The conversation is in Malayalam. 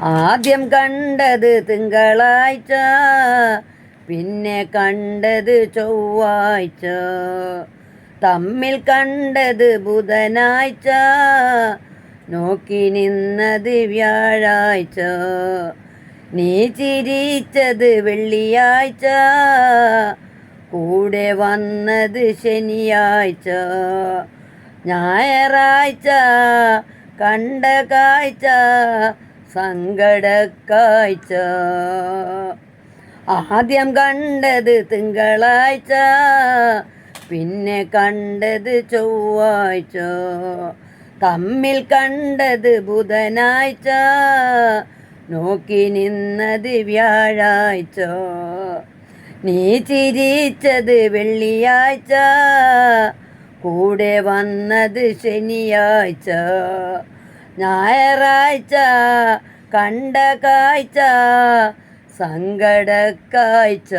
ആദ്യം കണ്ടത് തിങ്കളാഴ്ച, പിന്നെ കണ്ടത് ചൊവ്വാഴ്ച, തമ്മിൽ കണ്ടത് ബുധനാഴ്ച, നോക്കി നിന്നത് വ്യാഴാഴ്ച, നീ ചിരിച്ചത് വെള്ളിയാഴ്ച, കൂടെ വന്നത് ശനിയാഴ്ച, ഞായറാഴ്ച കണ്ട കാഴ്ച സങ്കടക്കാഴ്ച. ആദ്യം കണ്ടത് തിങ്കളാഴ്ച, പിന്നെ കണ്ടത് ചൊവ്വാഴ്ച, തമ്മിൽ കണ്ടത് ബുധനാഴ്ച, നോക്കി നിന്നത് വ്യാഴാഴ്ച, നീ ചിരിച്ചത് വെള്ളിയാഴ്ച, കൂടെ വന്നത് ശനിയാഴ്ച, ഞായറാഴ്ച കണ്ട കാഴ്ച സങ്കടക്കാഴ്ച.